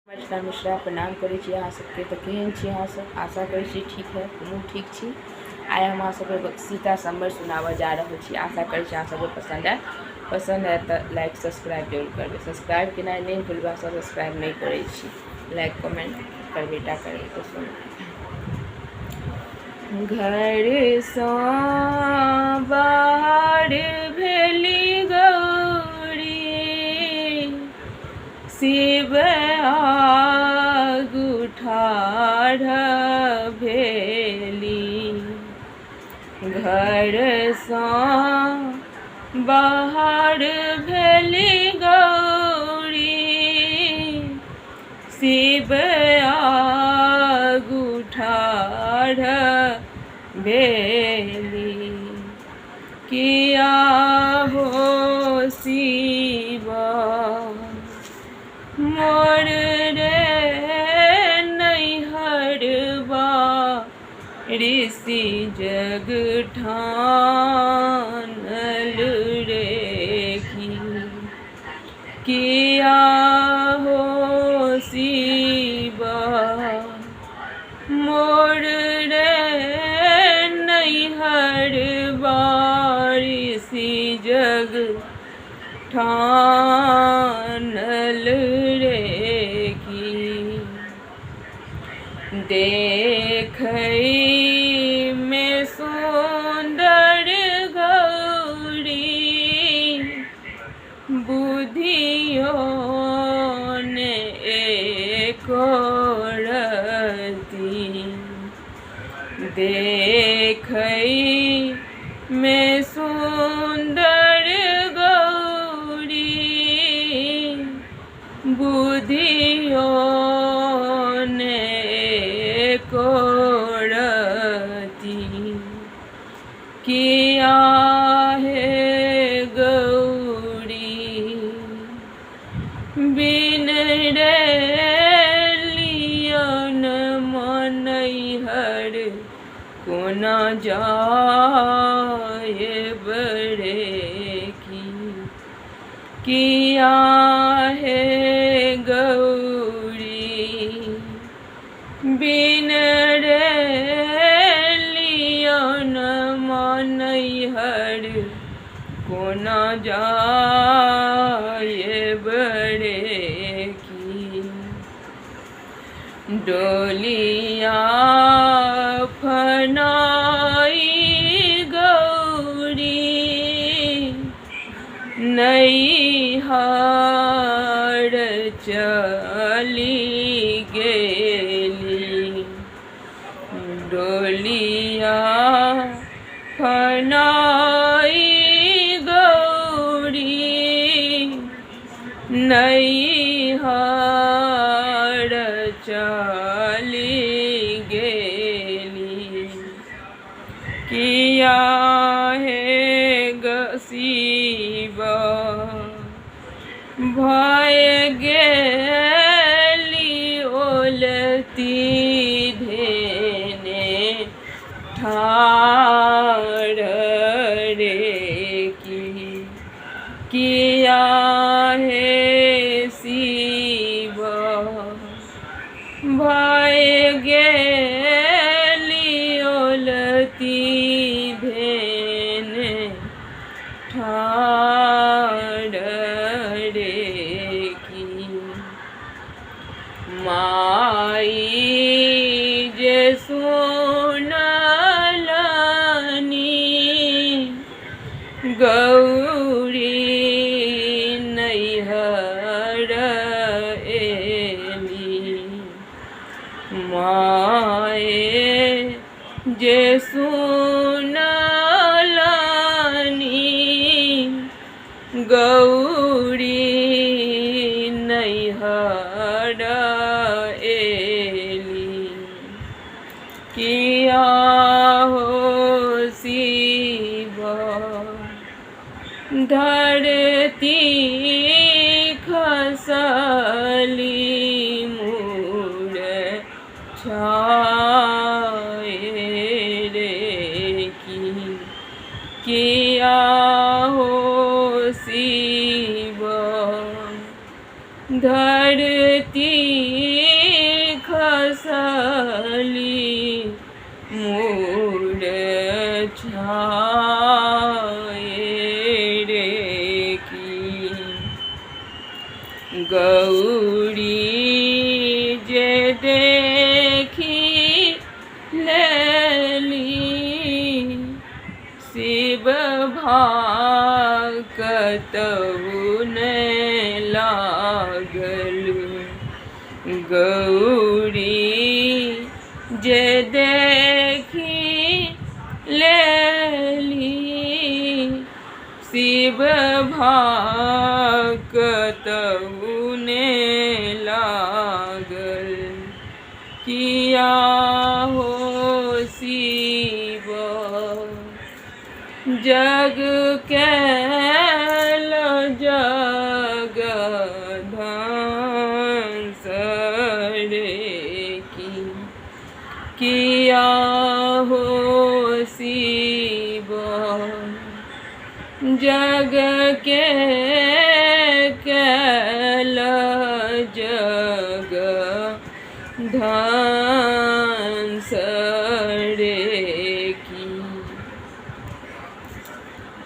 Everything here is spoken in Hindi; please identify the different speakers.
Speaker 1: नमस्कार मिश्रा, प्रणाम करै छी अहाँ सबके। तऽ केहन छी अहाँ सब? आशा करै छी ठीक है, हमहूँ ठीक छी। आइ हम अहाँ सबके सीता समर सुनाबऽ जा रहल छी। आशा करै छी अहाँ सबके पसंद आयत तऽ लाइक सब्सक्राइब जरूर करबै। सब्सक्राइब केनाइ नहि भूलबै, सब्सक्राइब नहीं करै छी। लाइक कमेंट करबेटा करबै। तऽ सुनू। घर सँ बाहर भेली गौरी, शिव आगू ठाढ़ भेली। घर सँ बाहर भेली गौरी, शिव आगू ठाढ़ भेली। किया हो शिव मोर रे नैहरबा, ऋषि जग ठानल रे की। किया हो शिव मोर रे नैहरबा, ऋषि जग ठानल रे की। देखै में सुंदर गौरी, बुधियो ने एको रती। देखै में सुंदर गौरी, बुधियो ने एको रती। किया है गौरी बिन रे लियन मनैहर, कोना जाएब रे की। किया है गौरी बिन रे लियन मनैहर, कोना जाएब रे की। डोलिया फनाई गौरी, नैहर चली गेली। डोलिया फनाई गौरी, नैहर चली गेली। किया है शिव भय गेली ओलती, धेने ठाढ़ रे की। किया है शिव भय गेली ओलती, धेने ठाढ़ रे की। माई जे सुनलनी गौरी नैहर एली। माए जे सुनलनी गौरी नैहर एली। किया हो शिव धरती खसली, मूर छाए रे की। किया हो शिव धरती तउने लागल। गौरी जे देखी लेली शिव भक्तउने लागल। किया हो शिव जग कैल जगधंस रे की। किया हो शिव जग के कैल जगधंस